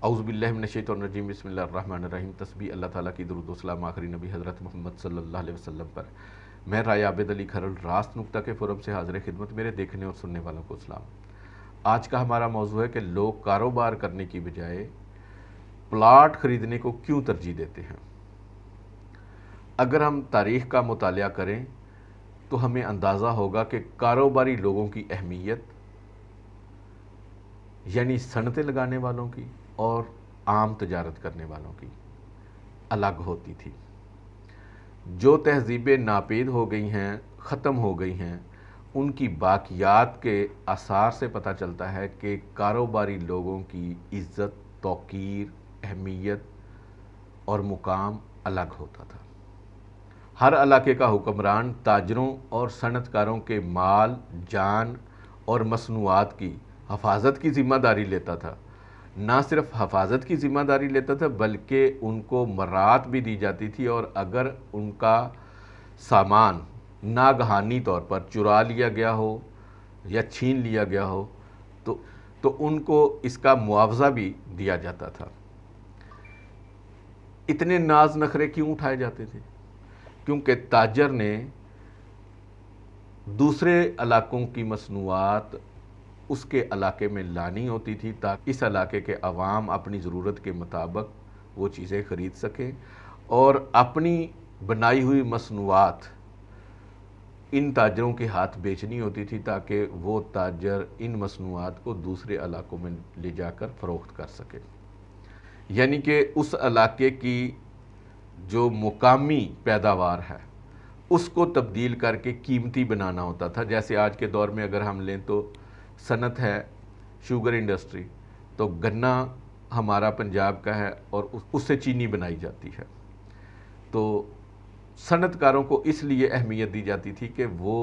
اعوذ باللہ من الشیطان الرجیم، بسم اللہ الرحمن الرحیم۔ تسبیح اللہ تعالیٰ کی، درود و سلام آخری نبی حضرت محمد صلی اللہ علیہ وسلم پر۔ میں رائے عابد علی کھرل راست نقطہ کے فورم سے حاضر خدمت۔ میرے دیکھنے اور سننے والوں کو سلام۔ آج کا ہمارا موضوع ہے کہ لوگ کاروبار کرنے کی بجائے پلاٹ خریدنے کو کیوں ترجیح دیتے ہیں۔ اگر ہم تاریخ کا مطالعہ کریں تو ہمیں اندازہ ہوگا کہ کاروباری لوگوں کی اہمیت، یعنی صنعتیں لگانے والوں کی اور عام تجارت کرنے والوں کی، الگ ہوتی تھی۔ جو تہذیبیں ناپید ہو گئی ہیں، ختم ہو گئی ہیں، ان کی باقیات کے آثار سے پتہ چلتا ہے کہ کاروباری لوگوں کی عزت، توقیر، اہمیت اور مقام الگ ہوتا تھا۔ ہر علاقے کا حکمران تاجروں اور صنعت کاروں کے مال، جان اور مصنوعات کی حفاظت کی ذمہ داری لیتا تھا۔ نہ صرف حفاظت کی ذمہ داری لیتا تھا بلکہ ان کو مراعات بھی دی جاتی تھی، اور اگر ان کا سامان ناگہانی طور پر چرا لیا گیا ہو یا چھین لیا گیا ہو تو ان کو اس کا معاوضہ بھی دیا جاتا تھا۔ اتنے ناز نخرے کیوں اٹھائے جاتے تھے؟ کیونکہ تاجر نے دوسرے علاقوں کی مصنوعات اس کے علاقے میں لانی ہوتی تھی تاکہ اس علاقے کے عوام اپنی ضرورت کے مطابق وہ چیزیں خرید سکیں، اور اپنی بنائی ہوئی مصنوعات ان تاجروں کے ہاتھ بیچنی ہوتی تھی تاکہ وہ تاجر ان مصنوعات کو دوسرے علاقوں میں لے جا کر فروخت کر سکے۔ یعنی کہ اس علاقے کی جو مقامی پیداوار ہے اس کو تبدیل کر کے قیمتی بنانا ہوتا تھا۔ جیسے آج کے دور میں اگر ہم لیں تو صنعت ہے شوگر انڈسٹری، تو گنا ہمارا پنجاب کا ہے اور اس سے چینی بنائی جاتی ہے۔ تو صنعت کاروں کو اس لیے اہمیت دی جاتی تھی کہ وہ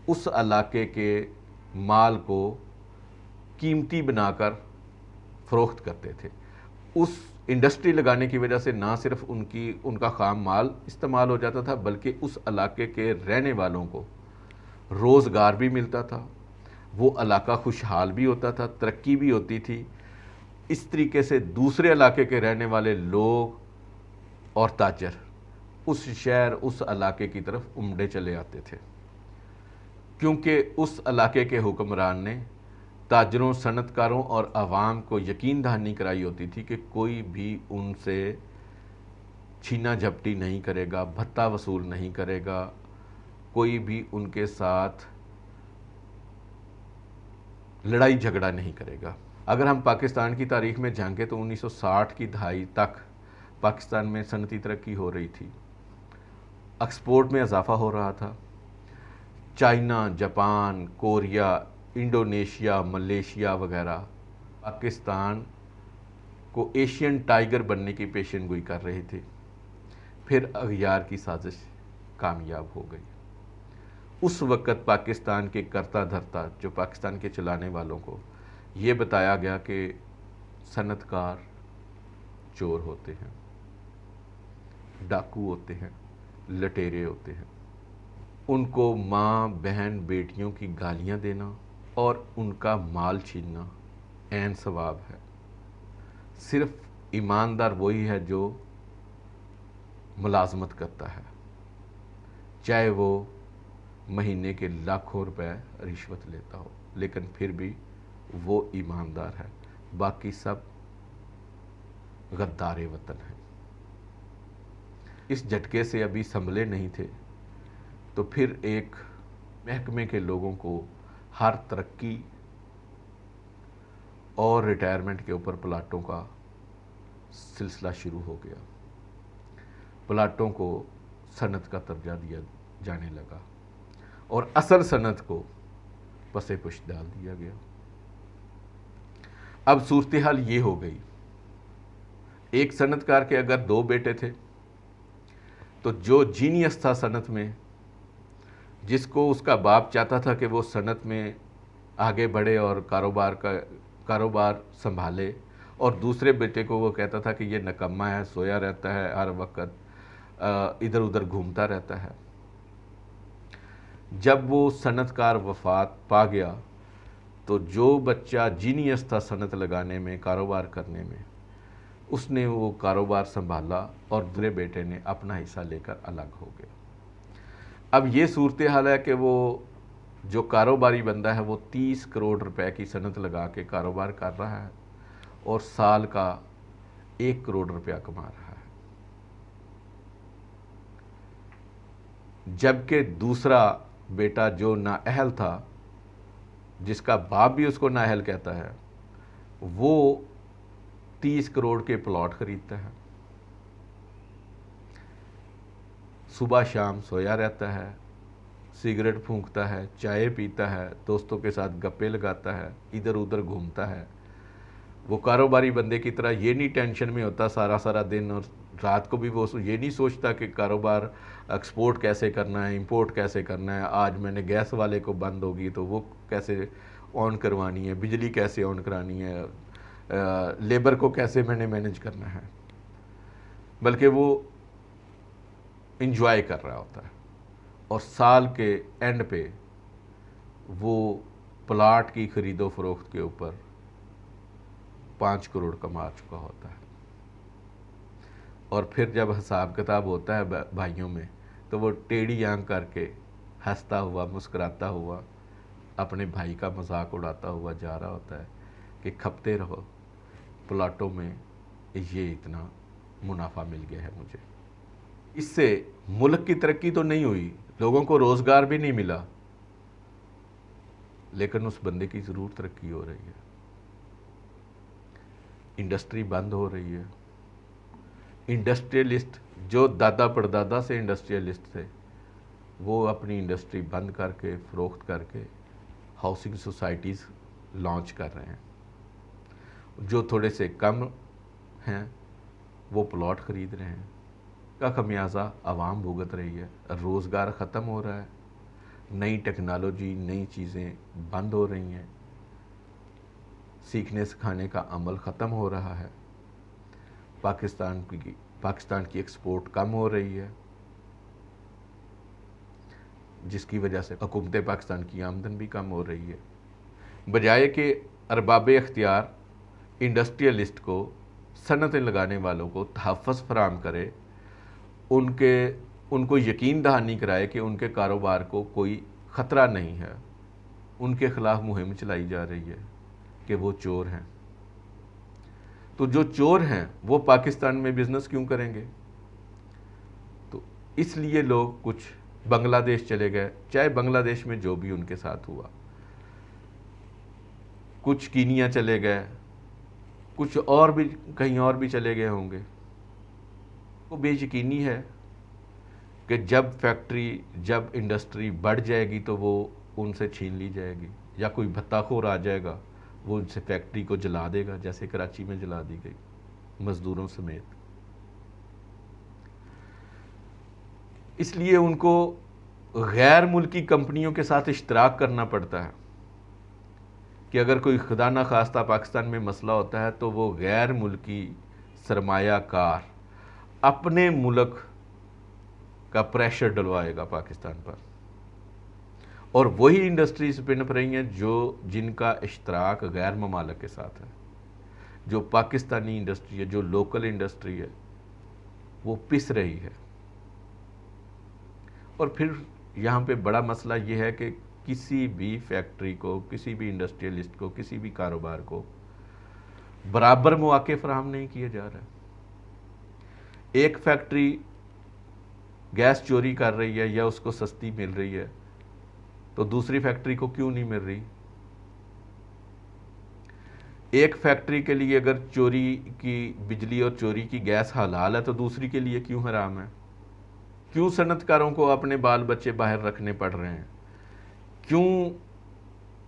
اس علاقے کے مال کو قیمتی بنا کر فروخت کرتے تھے۔ اس انڈسٹری لگانے کی وجہ سے نہ صرف ان کا خام مال استعمال ہو جاتا تھا بلکہ اس علاقے کے رہنے والوں کو روزگار بھی ملتا تھا، وہ علاقہ خوشحال بھی ہوتا تھا، ترقی بھی ہوتی تھی۔ اس طریقے سے دوسرے علاقے کے رہنے والے لوگ اور تاجر اس شہر، اس علاقے کی طرف امڑے چلے آتے تھے، کیونکہ اس علاقے کے حکمران نے تاجروں، صنعت کاروں اور عوام کو یقین دہانی کرائی ہوتی تھی کہ کوئی بھی ان سے چھینا جھپٹی نہیں کرے گا، بھتہ وصول نہیں کرے گا، کوئی بھی ان کے ساتھ لڑائی جھگڑا نہیں کرے گا۔ اگر ہم پاکستان کی تاریخ میں جھانکیں تو 1960 کی دہائی تک پاکستان میں صنعتی ترقی ہو رہی تھی، ایکسپورٹ میں اضافہ ہو رہا تھا۔ China, Japan, Korea, Indonesia, Malaysia وغیرہ پاکستان کو ایشین ٹائیگر بننے کی پیشن گوئی کر رہے تھے۔ پھر اغیار کی سازش کامیاب ہو گئی۔ اس وقت پاکستان کے کرتا دھرتا، جو پاکستان کے چلانے والوں کو یہ بتایا گیا کہ صنعت کار چور ہوتے ہیں، ڈاکو ہوتے ہیں، لٹیرے ہوتے ہیں، ان کو ماں، بہن، بیٹیوں کی گالیاں دینا اور ان کا مال چھیننا عین ثواب ہے۔ صرف ایماندار وہی ہے جو ملازمت کرتا ہے، چاہے وہ مہینے کے لاکھوں روپے رشوت لیتا ہو، لیکن پھر بھی وہ ایماندار ہے، باقی سب غدار وطن ہیں۔ اس جھٹکے سے ابھی سنبھلے نہیں تھے تو پھر ایک محکمے کے لوگوں کو ہر ترقی اور ریٹائرمنٹ کے اوپر پلاٹوں کا سلسلہ شروع ہو گیا۔ پلاٹوں کو صنعت کا درجہ دیا جانے لگا اور اصل صنعت کو پس پش ڈال دیا گیا۔ اب صورتحال یہ ہو گئی، ایک صنعت کار کے اگر 2 بیٹے تھے تو جو جینیس تھا صنعت میں، جس کو اس کا باپ چاہتا تھا کہ وہ صنعت میں آگے بڑھے اور کاروبار سنبھالے، اور دوسرے بیٹے کو وہ کہتا تھا کہ یہ نکما ہے، سویا رہتا ہے، ہر وقت ادھر ادھر گھومتا رہتا ہے۔ جب وہ صنعت کار وفات پا گیا تو جو بچہ جینیس تھا صنعت لگانے میں، کاروبار کرنے میں، اس نے وہ کاروبار سنبھالا اور دوسرے بیٹے نے اپنا حصہ لے کر الگ ہو گیا۔ اب یہ صورتحال ہے کہ وہ جو کاروباری بندہ ہے وہ 30 کروڑ روپے کی صنعت لگا کے کاروبار کر رہا ہے اور سال کا 1 کروڑ روپیہ کما رہا ہے، جبکہ دوسرا بیٹا جو نااہل تھا، جس کا باپ بھی اس کو نااہل کہتا ہے، وہ 30 کروڑ کے پلاٹ خریدتا ہے، صبح شام سویا رہتا ہے، سگریٹ پھونکتا ہے، چائے پیتا ہے، دوستوں کے ساتھ گپے لگاتا ہے، ادھر ادھر گھومتا ہے۔ وہ کاروباری بندے کی طرح یہ نہیں ٹینشن میں ہوتا سارا دن، اور رات کو بھی وہ یہ نہیں سوچتا کہ کاروبار ایکسپورٹ کیسے کرنا ہے، امپورٹ کیسے کرنا ہے، آج میں نے گیس والے کو بند ہوگی تو وہ کیسے آن کروانی ہے، بجلی کیسے آن کرانی ہے، لیبر کو کیسے میں نے مینج کرنا ہے، بلکہ وہ انجوائے کر رہا ہوتا ہے، اور سال کے اینڈ پہ وہ پلاٹ کی خرید و فروخت کے اوپر 5 کروڑ کما چکا ہوتا ہے۔ اور پھر جب حساب کتاب ہوتا ہے بھائیوں میں، تو وہ ٹیڑھی آنکھ کر کے ہنستا ہوا، مسکراتا ہوا، اپنے بھائی کا مذاق اڑاتا ہوا جا رہا ہوتا ہے کہ کھپتے رہو، پلاٹوں میں یہ اتنا منافع مل گیا ہے مجھے۔ اس سے ملک کی ترقی تو نہیں ہوئی، لوگوں کو روزگار بھی نہیں ملا، لیکن اس بندے کی ضرور ترقی ہو رہی ہے۔ انڈسٹری بند ہو رہی ہے، انڈسٹریلسٹ جو دادا پردادا سے انڈسٹریلسٹ تھے، وہ اپنی انڈسٹری بند کر کے، فروخت کر کے ہاؤسنگ سوسائٹیز لانچ کر رہے ہیں۔ جو تھوڑے سے کم ہیں وہ پلاٹ خرید رہے ہیں، کا خمیازہ عوام بھگت رہی ہے، روزگار ختم ہو رہا ہے، نئی ٹیکنالوجی، نئی چیزیں بند ہو رہی ہیں، سیکھنے سکھانے کا عمل ختم ہو رہا ہے، پاکستان کی ایکسپورٹ کم ہو رہی ہے، جس کی وجہ سے حکومت پاکستان کی آمدن بھی کم ہو رہی ہے۔ بجائے کہ ارباب اختیار انڈسٹریلسٹ کو، صنعتیں لگانے والوں کو تحفظ فراہم کرے، ان کو یقین دہانی کرائے کہ ان کے کاروبار کو کوئی خطرہ نہیں ہے، ان کے خلاف مہم چلائی جا رہی ہے کہ وہ چور ہیں۔ تو جو چور ہیں وہ پاکستان میں بزنس کیوں کریں گے؟ تو اس لیے لوگ کچھ بنگلہ دیش چلے گئے، چاہے بنگلہ دیش میں جو بھی ان کے ساتھ ہوا، کچھ کینیا چلے گئے، کچھ اور بھی کہیں اور بھی چلے گئے ہوں گے۔ وہ بے یقینی ہے کہ جب انڈسٹری بڑھ جائے گی تو وہ ان سے چھین لی جائے گی، یا کوئی بھتہ خور آ جائے گا وہ ان سے فیکٹری کو جلا دے گا، جیسے کراچی میں جلا دی گئی مزدوروں سمیت۔ اس لیے ان کو غیر ملکی کمپنیوں کے ساتھ اشتراک کرنا پڑتا ہے کہ اگر کوئی خدا نخواستہ پاکستان میں مسئلہ ہوتا ہے تو وہ غیر ملکی سرمایہ کار اپنے ملک کا پریشر ڈلوائے گا پاکستان پر، اور وہی انڈسٹریز پنپ رہی ہیں جن کا اشتراک غیر ممالک کے ساتھ ہے۔ جو پاکستانی انڈسٹری ہے، جو لوکل انڈسٹری ہے، وہ پس رہی ہے۔ اور پھر یہاں پہ بڑا مسئلہ یہ ہے کہ کسی بھی فیکٹری کو، کسی بھی انڈسٹریلسٹ کو، کسی بھی کاروبار کو برابر مواقع فراہم نہیں کیے جا رہے۔ ایک فیکٹری گیس چوری کر رہی ہے یا اس کو سستی مل رہی ہے تو دوسری فیکٹری کو کیوں نہیں مل رہی؟ ایک فیکٹری کے لیے اگر چوری کی بجلی اور چوری کی گیس حلال ہے تو دوسری کے لیے کیوں حرام ہے؟ کیوں صنعت کاروں کو اپنے بال بچے باہر رکھنے پڑ رہے ہیں؟ کیوں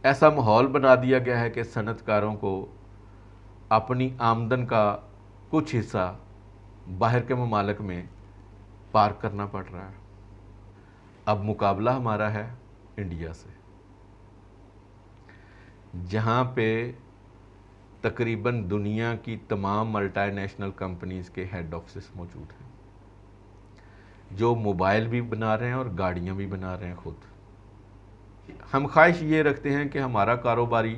ایسا ماحول بنا دیا گیا ہے کہ صنعت کاروں کو اپنی آمدن کا کچھ حصہ باہر کے ممالک میں پارک کرنا پڑ رہا ہے؟ اب مقابلہ ہمارا ہے انڈیا سے، جہاں پہ تقریباً دنیا کی تمام ملٹی نیشنل کمپنیز کے ہیڈ آفسز موجود ہیں، جو موبائل بھی بنا رہے ہیں اور گاڑیاں بھی بنا رہے ہیں خود۔ ہم خواہش یہ رکھتے ہیں کہ ہمارا کاروباری